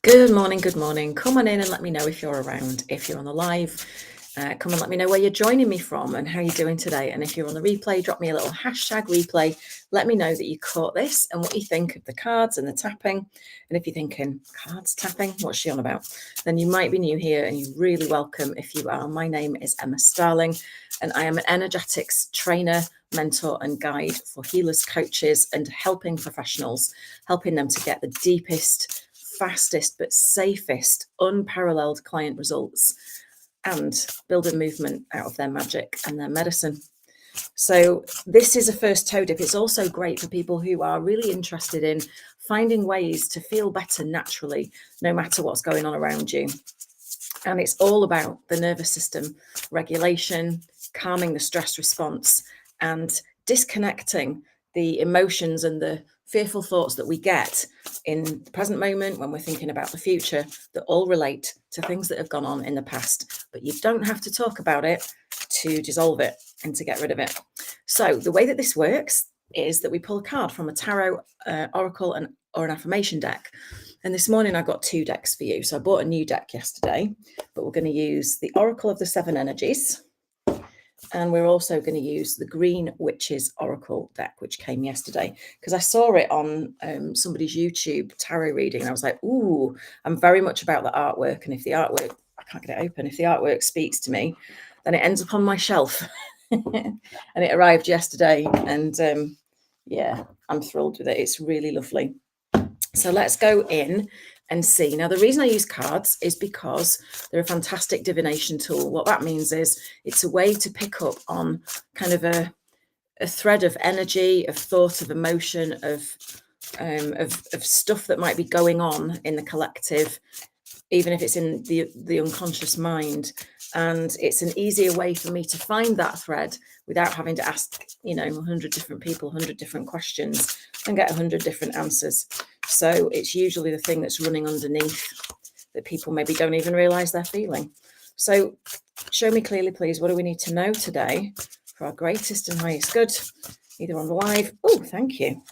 Good morning, good morning. Come on in and let me know if you're around. If you're on the live, come and let me know where you're joining me from and how you're doing today. And if you're on the replay, drop me a little hashtag replay. Let me know that you caught this and what you think of the cards and the tapping. And if you're thinking, cards tapping, what's she on about? Then you might be new here and you're really welcome if you are. My name is Emma Starling and I am an energetics trainer, mentor and guide for healers, coaches and helping professionals, helping them to get the deepest, fastest but safest, unparalleled client results and build a movement out of their magic and their medicine. So this is a first toe dip. It's also great for people who are really interested in finding ways to feel better naturally, no matter what's going on around you. And it's all about the nervous system regulation, calming the stress response, and disconnecting the emotions and the fearful thoughts that we get in the present moment when we're thinking about the future that all relate to things that have gone on in the past. But you don't have to talk about it to dissolve it and to get rid of it. So the way that this works is that we pull a card from a tarot, oracle, or an affirmation deck. And this morning I got 2 decks for you. So I bought a new deck yesterday, but we're going to use the Oracle of the 7 Energies. And we're also going to use the Green Witches Oracle deck, which came yesterday, because I saw it on somebody's YouTube tarot reading. And I was like, ooh, I'm very much about the artwork. And if the artwork, I can't get it open, if the artwork speaks to me, then it ends up on my shelf. And it arrived yesterday. And yeah, I'm thrilled with it. It's really lovely. So let's go in and see. Now, the reason I use cards is because they're a fantastic divination tool. What that means is it's a way to pick up on kind of a thread of energy, of thought, of emotion, of stuff that might be going on in the collective, even if it's in the unconscious mind. And it's an easier way for me to find that thread without having to ask, 100 different people, 100 different questions and get 100 different answers. So it's usually the thing that's running underneath that people maybe don't even realize they're feeling. So show me clearly, please. What do we need to know today for our greatest and highest good, either on the live? Oh, thank you.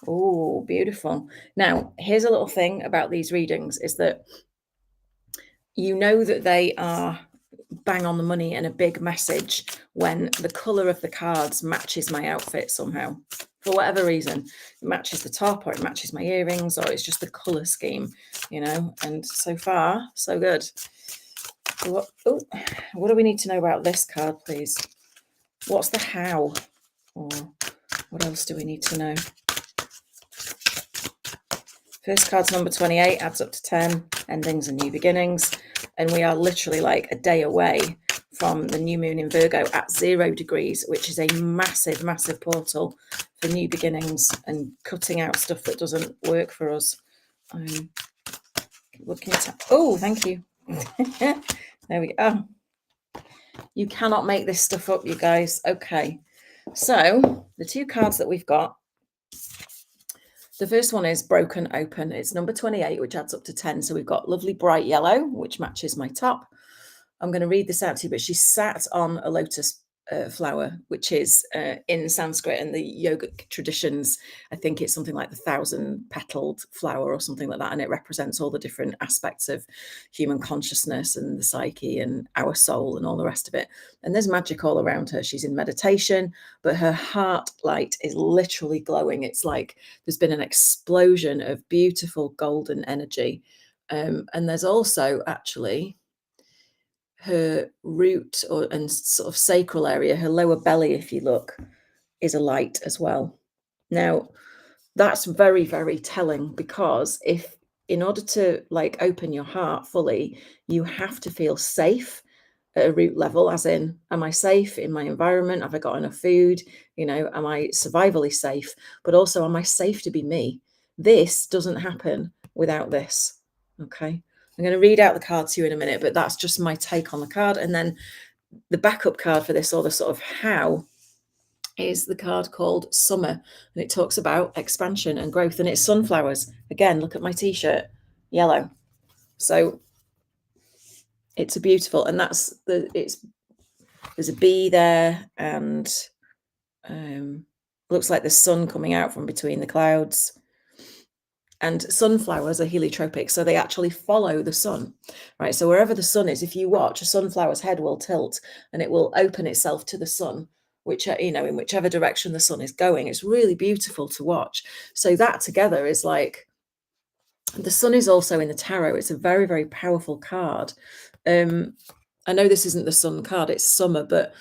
Oh, beautiful. Now, here's a little thing about these readings is that you know that they are bang on the money and a big message when the color of the cards matches my outfit somehow. For whatever reason, it matches the top or it matches my earrings or it's just the color scheme, and so far, so good. What do we need to know about this card, please? What's the how? Or what else do we need to know? First card's number 28, adds up to 10, endings and new beginnings. And we are literally like a day away from the new moon in Virgo at 0 degrees, which is a massive, massive portal for new beginnings and cutting out stuff that doesn't work for us. Looking at, oh, thank you. There we go. You cannot make this stuff up, you guys. Okay. So the 2 cards that we've got, the first one is Broken Open. It's number 28, which adds up to 10. So we've got lovely bright yellow, which matches my top. I'm going to read this out to you, but she sat on a lotus flower, which is in Sanskrit and the yogic traditions. I think it's something like the 1,000-petaled flower or something like that. And it represents all the different aspects of human consciousness and the psyche and our soul and all the rest of it. And there's magic all around her. She's in meditation, but her heart light is literally glowing. It's like there's been an explosion of beautiful golden energy. And there's also actually her root and sort of sacral area, her lower belly, if you look, is a light as well. Now, that's very, very telling because if in order to open your heart fully, you have to feel safe at a root level, as in, am I safe in my environment? Have I got enough food? Am I survivally safe? But also, am I safe to be me? This doesn't happen without this. Okay. I'm going to read out the card to you in a minute, but that's just my take on the card. And then the backup card for this, or the sort of how, is the card called Summer. And it talks about expansion and growth. And it's sunflowers. Again, look at my t-shirt, yellow. So it's a beautiful, and there's a bee there, and looks like the sun coming out from between the clouds. And sunflowers are heliotropic, so they actually follow the sun, right? So wherever the sun is, if you watch, a sunflower's head will tilt and it will open itself to the sun, which, in whichever direction the sun is going. It's really beautiful to watch. So that together is like, the sun is also in the tarot. It's a very, very powerful card. I know this isn't the sun card, it's summer, but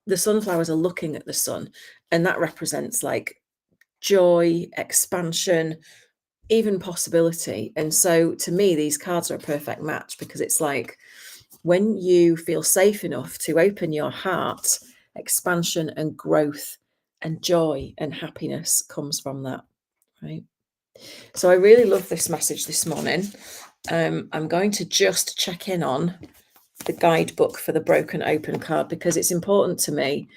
the sunflowers are looking at the sun, and that represents like joy, expansion, even possibility. And so to me, these cards are a perfect match, because it's like, when you feel safe enough to open your heart, expansion and growth and joy and happiness comes from that, right? So I really love this message this morning. I'm going to just check in on the guidebook for the broken open card, because it's important to me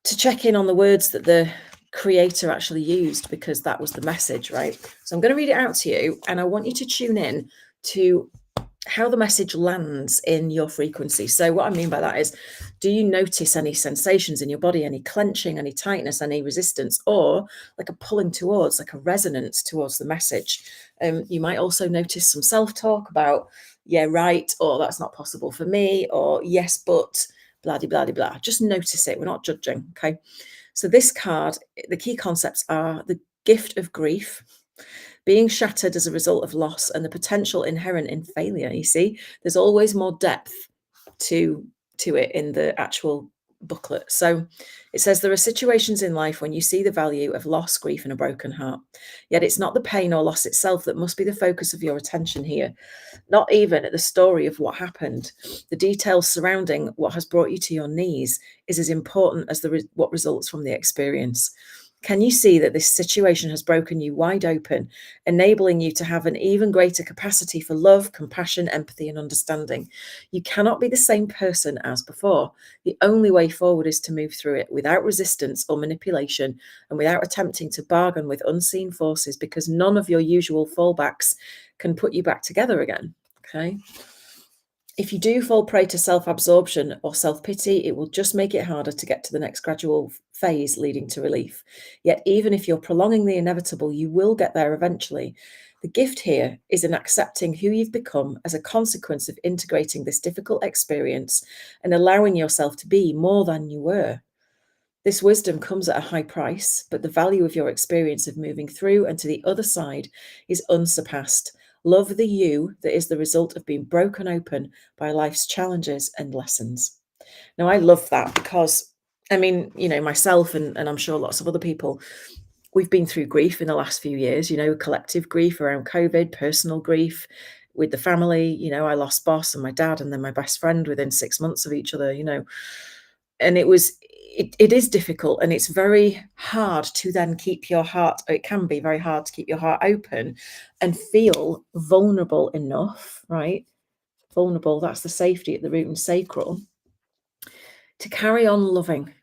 to check in on the words that the creator actually used, because that was the message, right? So I'm going to read it out to you, and I want you to tune in to how the message lands in your frequency. So what I mean by that is, do you notice any sensations in your body, any clenching, any tightness, any resistance, or like a pulling towards, like a resonance towards the message? You might also notice some self-talk about, yeah, right, or that's not possible for me, or yes, but blah, blah, blah, blah. Just notice it. We're not judging, okay? So this card, the key concepts are the gift of grief, being shattered as a result of loss, and the potential inherent in failure. You see, there's always more depth to it in the actual booklet. So it says, there are situations in life when you see the value of loss, grief, and a broken heart. Yet it's not the pain or loss itself that must be the focus of your attention here. Not even at the story of what happened. The details surrounding what has brought you to your knees is as important as what results from the experience. Can you see that this situation has broken you wide open, enabling you to have an even greater capacity for love, compassion, empathy, and understanding? You cannot be the same person as before. The only way forward is to move through it without resistance or manipulation, and without attempting to bargain with unseen forces, because none of your usual fallbacks can put you back together again. Okay. If you do fall prey to self-absorption or self-pity, it will just make it harder to get to the next gradual phase leading to relief. Yet, even if you're prolonging the inevitable, you will get there eventually. The gift here is in accepting who you've become as a consequence of integrating this difficult experience and allowing yourself to be more than you were. This wisdom comes at a high price, but the value of your experience of moving through and to the other side is unsurpassed. Love the you that is the result of being broken open by life's challenges and lessons. Now, I love that, because, I mean, myself and I'm sure lots of other people, we've been through grief in the last few years, collective grief around COVID, personal grief with the family. I lost boss and my dad and then my best friend within 6 months of each other, and it is difficult, and it's very hard to then keep your heart, or it can be very hard to keep your heart open and feel vulnerable enough, right? Vulnerable, that's the safety at the root and sacral, to carry on loving,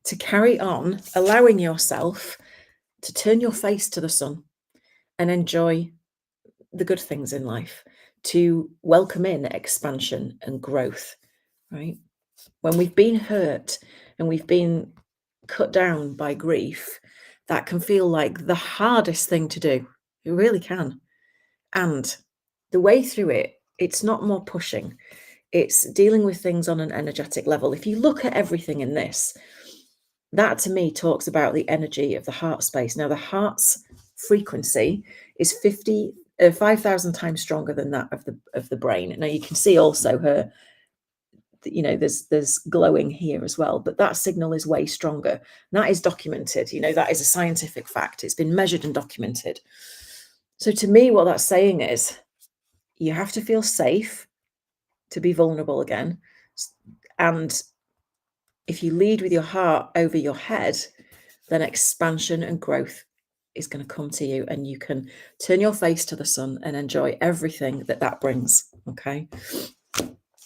to carry on allowing yourself to turn your face to the sun and enjoy the good things in life, to welcome in expansion and growth, right? When we've been hurt and we've been cut down by grief, that can feel like the hardest thing to do. It really can. And the way through it, it's not more pushing. It's dealing with things on an energetic level. If you look at everything in this, that to me talks about the energy of the heart space. Now, the heart's frequency is 5,000 times stronger than that of the brain. Now, you can see also her, there's glowing here as well, but that signal is way stronger. And that is documented. That is a scientific fact. It's been measured and documented. So to me, what that's saying is, you have to feel safe to be vulnerable again. And if you lead with your heart over your head, then expansion and growth is going to come to you, and you can turn your face to the sun and enjoy everything that brings. Okay.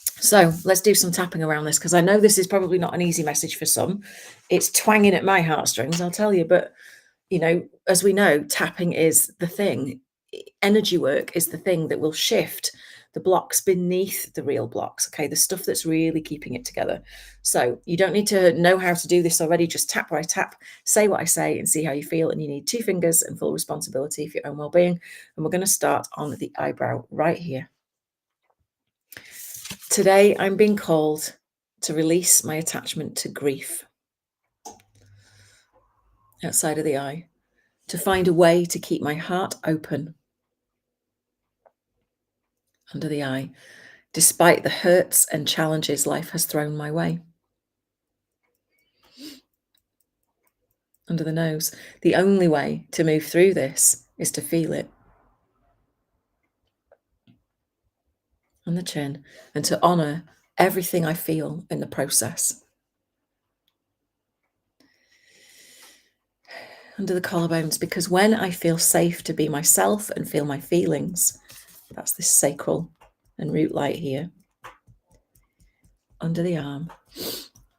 So let's do some tapping around this, because I know this is probably not an easy message for some. It's twanging at my heartstrings, I'll tell you. But, as we know, tapping is the thing. Energy work is the thing that will shift the blocks beneath the real blocks, okay? The stuff that's really keeping it together. So you don't need to know how to do this already. Just tap where I tap, say what I say, and see how you feel. And you need 2 fingers and full responsibility for your own well-being. And we're going to start on the eyebrow right here. Today, I'm being called to release my attachment to grief outside of the eye, to find a way to keep my heart open under the eye, despite the hurts and challenges life has thrown my way. Under the nose, the only way to move through this is to feel it. On the chin, and to honor everything I feel in the process. Under the collarbones, because when I feel safe to be myself and feel my feelings, that's this sacral and root light here, under the arm,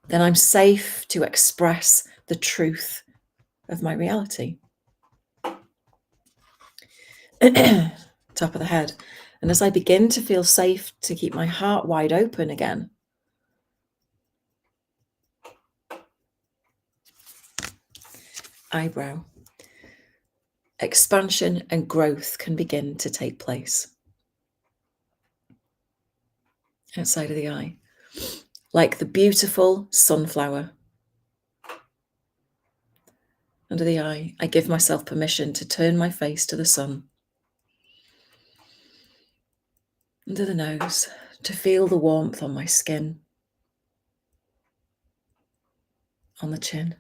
then I'm safe to express the truth of my reality. Top of the head. And as I begin to feel safe to keep my heart wide open again, eyebrow, expansion and growth can begin to take place. Outside of the eye, like the beautiful sunflower. Under the eye, I give myself permission to turn my face to the sun. Under the nose, to feel the warmth on my skin. On the chin.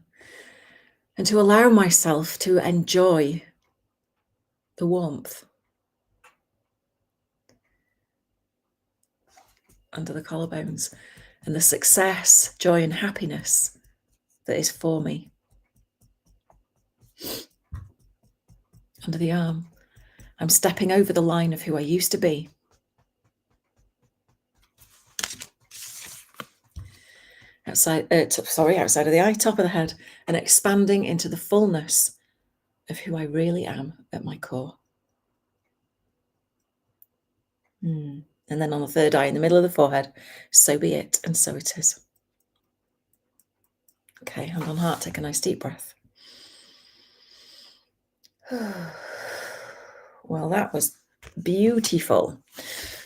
And to allow myself to enjoy the warmth. Under the collarbones. And the success, joy and happiness that is for me. Under the arm, I'm stepping over the line of who I used to be. Outside of the eye, top of the head, and expanding into the fullness of who I really am at my core. And then on the third eye, in the middle of the forehead, so be it, and so it is. Okay, hand on heart, take a nice deep breath. Well, that was beautiful.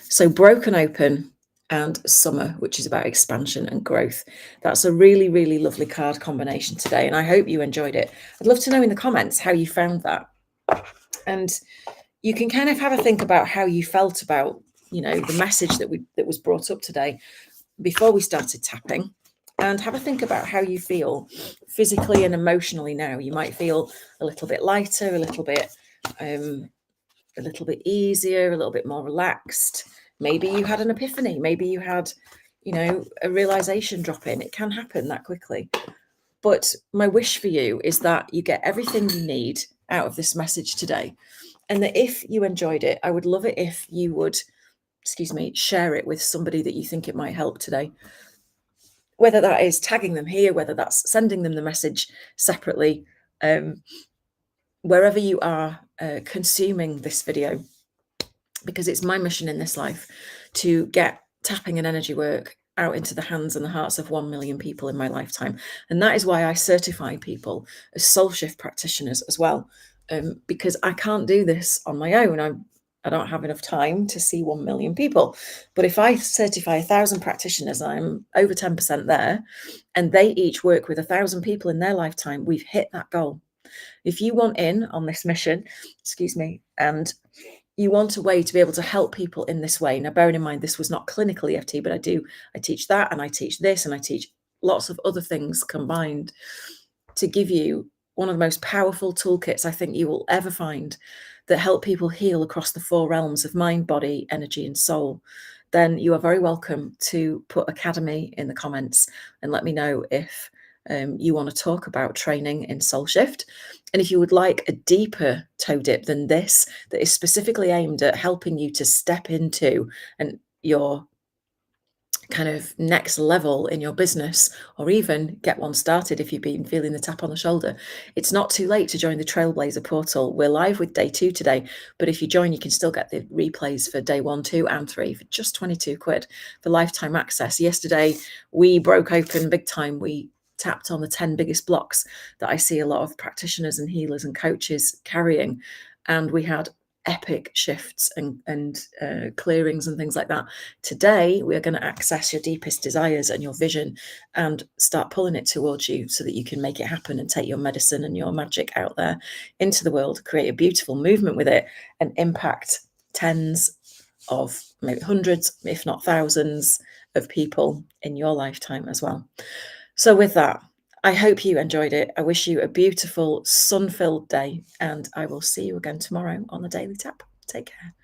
So broken open and summer, which is about expansion and growth. That's a really, really lovely card combination today, and I hope you enjoyed it. I'd love to know in the comments how you found that. And you can kind of have a think about how you felt about, the message that was brought up today before we started tapping, and have a think about how you feel physically and emotionally now. You might feel a little bit lighter, a little bit easier, a little bit more relaxed. Maybe you had an epiphany. Maybe you had, a realization drop in. It can happen that quickly. But my wish for you is that you get everything you need out of this message today. And that if you enjoyed it, I would love it if you would, share it with somebody that you think it might help today. Whether that is tagging them here, whether that's sending them the message separately, wherever you are consuming this video, because it's my mission in this life to get tapping and energy work out into the hands and the hearts of 1 million people in my lifetime. And that is why I certify people as SoulShift practitioners as well, because I can't do this on my own. I don't have enough time to see 1 million people. But if I certify 1,000 practitioners, I'm over 10% there, and they each work with 1,000 people in their lifetime, we've hit that goal. If you want in on this mission, and you want a way to be able to help people in this way. Now, bearing in mind, this was not clinical EFT, but I teach that, and I teach this, and I teach lots of other things combined to give you one of the most powerful toolkits I think you will ever find that help people heal across the 4 realms of mind, body, energy, and soul. Then you are very welcome to put Academy in the comments and let me know if you want to talk about training in SoulShift. And if you would like a deeper toe dip than this, that is specifically aimed at helping you to step into and your kind of next level in your business, or even get one started if you've been feeling the tap on the shoulder, it's not too late to join the Trailblazer portal. We're live with day 2 today, but if you join, you can still get the replays for day 1, 2, and 3 for just 22 quid for lifetime access. Yesterday, we broke open big time. We tapped on the 10 biggest blocks that I see a lot of practitioners and healers and coaches carrying, and we had epic shifts and clearings and things like that. Today, we are going to access your deepest desires and your vision and start pulling it towards you so that you can make it happen and take your medicine and your magic out there into the world, create a beautiful movement with it, and impact tens of, maybe hundreds, if not thousands of people in your lifetime as well. So with that, I hope you enjoyed it. I wish you a beautiful, sun-filled day, and I will see you again tomorrow on the Daily Tap. Take care.